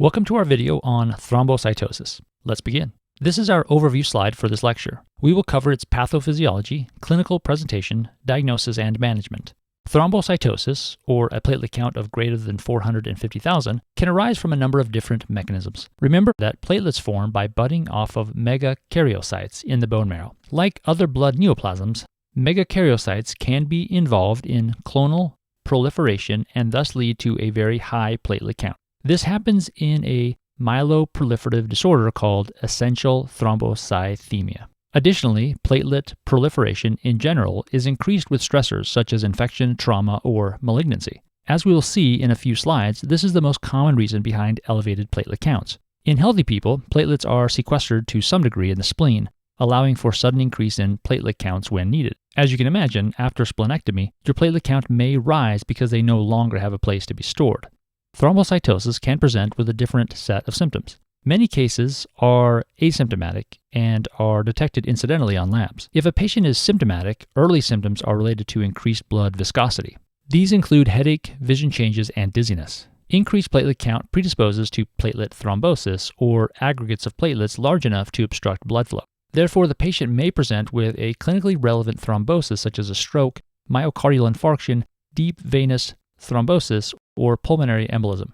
Welcome to our video on thrombocytosis. Let's begin. This is our overview slide for this lecture. We will cover its pathophysiology, clinical presentation, diagnosis, and management. Thrombocytosis, or a platelet count of greater than 450,000, can arise from a number of different mechanisms. Remember that platelets form by budding off of megakaryocytes in the bone marrow. Like other blood neoplasms, megakaryocytes can be involved in clonal proliferation and thus lead to a very high platelet count. This happens in a myeloproliferative disorder called essential thrombocythemia. Additionally, platelet proliferation in general is increased with stressors such as infection, trauma, or malignancy. As we will see in a few slides, this is the most common reason behind elevated platelet counts. In healthy people, platelets are sequestered to some degree in the spleen, allowing for sudden increase in platelet counts when needed. As you can imagine, after splenectomy, your platelet count may rise because they no longer have a place to be stored. Thrombocytosis can present with a different set of symptoms. Many cases are asymptomatic and are detected incidentally on labs. If a patient is symptomatic, early symptoms are related to increased blood viscosity. These include headache, vision changes, and dizziness. Increased platelet count predisposes to platelet thrombosis, or aggregates of platelets large enough to obstruct blood flow. Therefore, the patient may present with a clinically relevant thrombosis such as a stroke, myocardial infarction, deep venous thrombosis, or pulmonary embolism.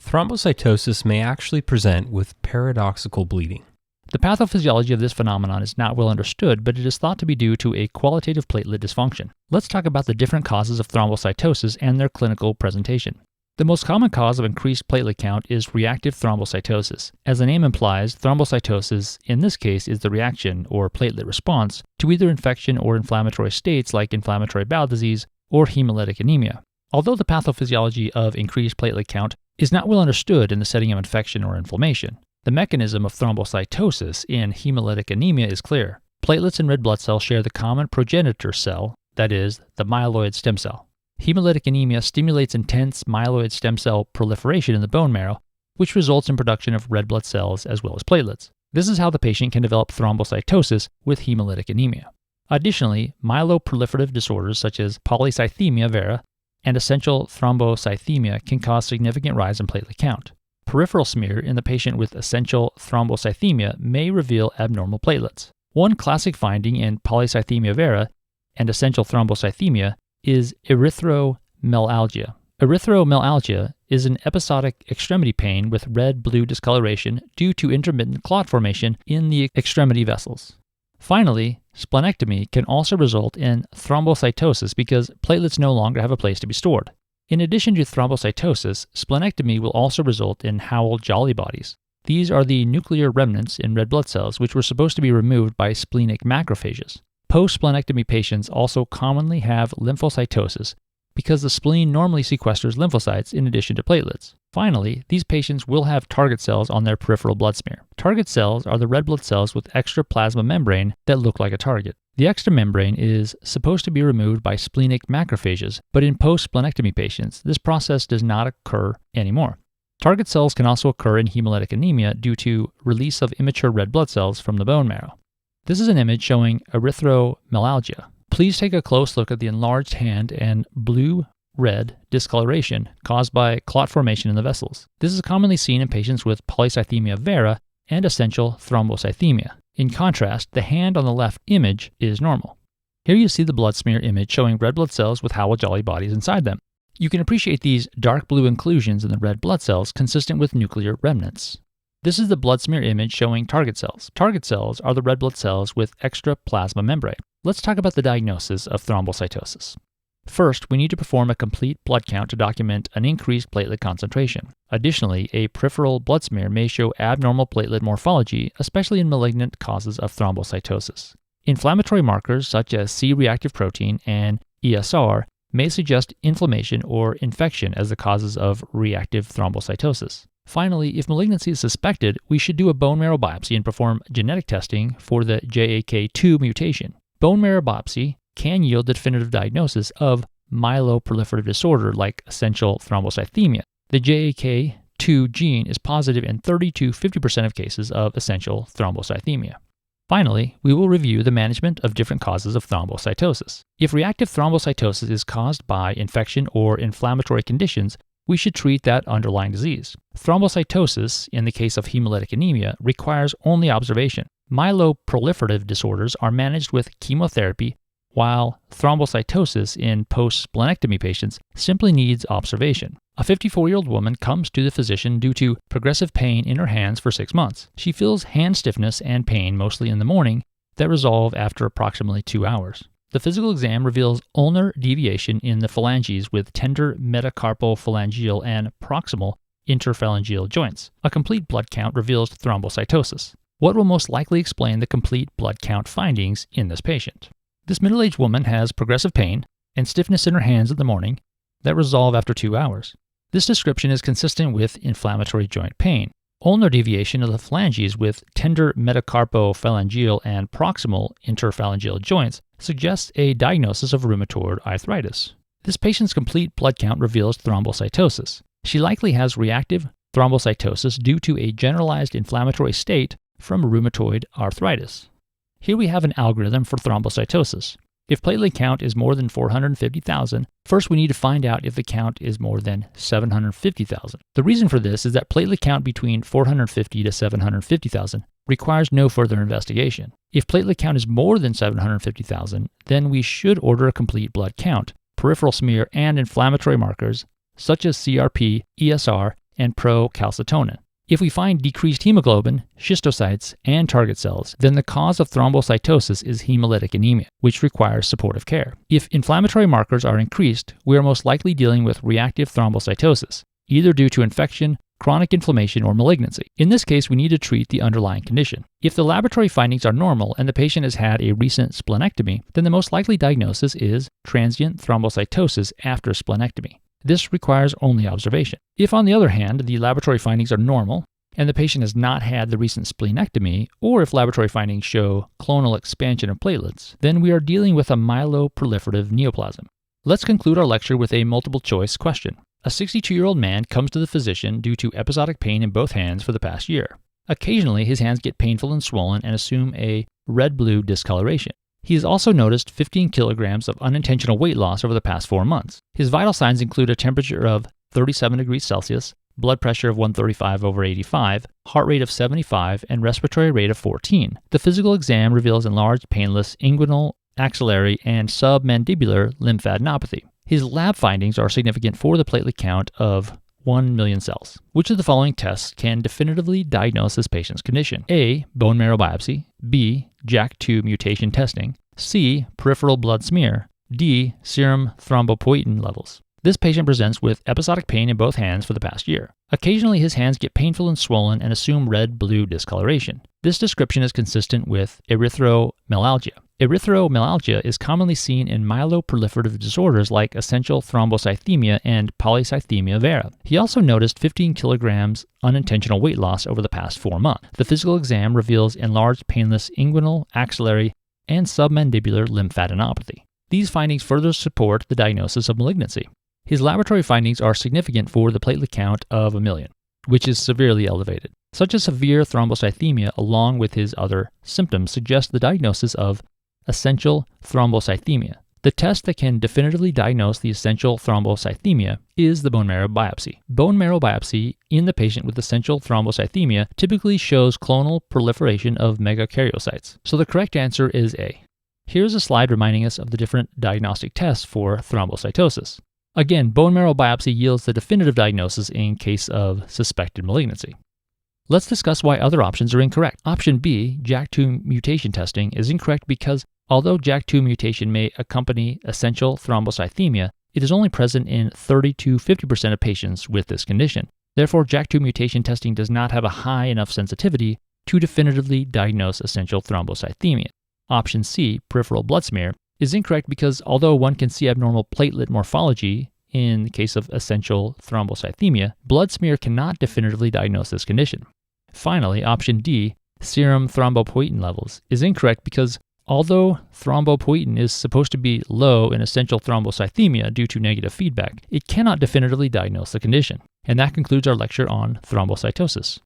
Thrombocytosis may actually present with paradoxical bleeding. The pathophysiology of this phenomenon is not well understood, but it is thought to be due to a qualitative platelet dysfunction. Let's talk about the different causes of thrombocytosis and their clinical presentation. The most common cause of increased platelet count is reactive thrombocytosis. As the name implies, thrombocytosis in this case is the reaction or platelet response to either infection or inflammatory states like inflammatory bowel disease or hemolytic anemia. Although the pathophysiology of increased platelet count is not well understood in the setting of infection or inflammation, the mechanism of thrombocytosis in hemolytic anemia is clear. Platelets and red blood cells share the common progenitor cell, that is, the myeloid stem cell. Hemolytic anemia stimulates intense myeloid stem cell proliferation in the bone marrow, which results in production of red blood cells as well as platelets. This is how the patient can develop thrombocytosis with hemolytic anemia. Additionally, myeloproliferative disorders such as polycythemia vera and essential thrombocythemia can cause significant rise in platelet count. Peripheral smear in the patient with essential thrombocythemia may reveal abnormal platelets. One classic finding in polycythemia vera and essential thrombocythemia is erythromelalgia. Erythromelalgia is an episodic extremity pain with red-blue discoloration due to intermittent clot formation in the extremity vessels. Finally, splenectomy can also result in thrombocytosis because platelets no longer have a place to be stored. In addition to thrombocytosis, splenectomy will also result in Howell-Jolly bodies. These are the nuclear remnants in red blood cells which were supposed to be removed by splenic macrophages. Post-splenectomy patients also commonly have lymphocytosis because the spleen normally sequesters lymphocytes in addition to platelets. Finally, these patients will have target cells on their peripheral blood smear. Target cells are the red blood cells with extra plasma membrane that look like a target. The extra membrane is supposed to be removed by splenic macrophages, but in post-splenectomy patients, this process does not occur anymore. Target cells can also occur in hemolytic anemia due to release of immature red blood cells from the bone marrow. This is an image showing erythromelalgia. Please take a close look at the enlarged hand and blue-red discoloration caused by clot formation in the vessels. This is commonly seen in patients with polycythemia vera and essential thrombocythemia. In contrast, the hand on the left image is normal. Here you see the blood smear image showing red blood cells with Howell-Jolly bodies inside them. You can appreciate these dark blue inclusions in the red blood cells consistent with nuclear remnants. This is the blood smear image showing target cells. Target cells are the red blood cells with extra plasma membrane. Let's talk about the diagnosis of thrombocytosis. First, we need to perform a complete blood count to document an increased platelet concentration. Additionally, a peripheral blood smear may show abnormal platelet morphology, especially in malignant causes of thrombocytosis. Inflammatory markers such as C-reactive protein and ESR may suggest inflammation or infection as the causes of reactive thrombocytosis. Finally, if malignancy is suspected, we should do a bone marrow biopsy and perform genetic testing for the JAK2 mutation. Bone marrow biopsy can yield the definitive diagnosis of myeloproliferative disorder like essential thrombocythemia. The JAK2 gene is positive in 30 to 50% of cases of essential thrombocythemia. Finally, we will review the management of different causes of thrombocytosis. If reactive thrombocytosis is caused by infection or inflammatory conditions, we should treat that underlying disease. Thrombocytosis, in the case of hemolytic anemia, requires only observation. Myeloproliferative disorders are managed with chemotherapy, while thrombocytosis in post-splenectomy patients simply needs observation. A 54-year-old woman comes to the physician due to progressive pain in her hands for 6 months. She feels hand stiffness and pain mostly in the morning that resolve after approximately 2 hours. The physical exam reveals ulnar deviation in the phalanges with tender metacarpophalangeal and proximal interphalangeal joints. A complete blood count reveals thrombocytosis. What will most likely explain the complete blood count findings in this patient? This middle-aged woman has progressive pain and stiffness in her hands in the morning that resolve after 2 hours. This description is consistent with inflammatory joint pain. Ulnar deviation of the phalanges with tender metacarpophalangeal and proximal interphalangeal joints suggests a diagnosis of rheumatoid arthritis. This patient's complete blood count reveals thrombocytosis. She likely has reactive thrombocytosis due to a generalized inflammatory state from rheumatoid arthritis. Here we have an algorithm for thrombocytosis. If platelet count is more than 450,000, first we need to find out if the count is more than 750,000. The reason for this is that platelet count between 450 to 750,000 requires no further investigation. If platelet count is more than 750,000, then we should order a complete blood count, peripheral smear, and inflammatory markers such as CRP, ESR, and procalcitonin. If we find decreased hemoglobin, schistocytes, and target cells, then the cause of thrombocytosis is hemolytic anemia, which requires supportive care. If inflammatory markers are increased, we are most likely dealing with reactive thrombocytosis, either due to infection, chronic inflammation, or malignancy. In this case, we need to treat the underlying condition. If the laboratory findings are normal and the patient has had a recent splenectomy, then the most likely diagnosis is transient thrombocytosis after splenectomy. This requires only observation. If, on the other hand, the laboratory findings are normal and the patient has not had the recent splenectomy, or if laboratory findings show clonal expansion of platelets, then we are dealing with a myeloproliferative neoplasm. Let's conclude our lecture with a multiple choice question. A 62-year-old man comes to the physician due to episodic pain in both hands for the past year. Occasionally, his hands get painful and swollen and assume a red-blue discoloration. He has also noticed 15 kilograms of unintentional weight loss over the past 4 months. His vital signs include a temperature of 37 degrees Celsius, blood pressure of 135/85, heart rate of 75, and respiratory rate of 14. The physical exam reveals enlarged painless inguinal, axillary, and submandibular lymphadenopathy. His lab findings are significant for the platelet count of 1 million cells. Which of the following tests can definitively diagnose this patient's condition? A. Bone marrow biopsy. B. JAK2 mutation testing. C. Peripheral blood smear. D. Serum thrombopoietin levels. This patient presents with episodic pain in both hands for the past year. Occasionally, his hands get painful and swollen and assume red-blue discoloration. This description is consistent with erythromelalgia. Erythromelalgia is commonly seen in myeloproliferative disorders like essential thrombocythemia and polycythemia vera. He also noticed 15 kilograms unintentional weight loss over the past 4 months. The physical exam reveals enlarged painless inguinal, axillary, and submandibular lymphadenopathy. These findings further support the diagnosis of malignancy. His laboratory findings are significant for the platelet count of 1 million, which is severely elevated. Such a severe thrombocythemia, along with his other symptoms, suggest the diagnosis of essential thrombocythemia. The test that can definitively diagnose the essential thrombocythemia is the bone marrow biopsy. Bone marrow biopsy in the patient with essential thrombocythemia typically shows clonal proliferation of megakaryocytes. So the correct answer is A. Here's a slide reminding us of the different diagnostic tests for thrombocytosis. Again, bone marrow biopsy yields the definitive diagnosis in case of suspected malignancy. Let's discuss why other options are incorrect. Option B, JAK2 mutation testing, is incorrect because although JAK2 mutation may accompany essential thrombocythemia, it is only present in 30 to 50% of patients with this condition. Therefore, JAK2 mutation testing does not have a high enough sensitivity to definitively diagnose essential thrombocythemia. Option C, peripheral blood smear, is incorrect because although one can see abnormal platelet morphology in the case of essential thrombocythemia, blood smear cannot definitively diagnose this condition. Finally, option D, serum thrombopoietin levels, is incorrect because although thrombopoietin is supposed to be low in essential thrombocythemia due to negative feedback, it cannot definitively diagnose the condition. And that concludes our lecture on thrombocytosis.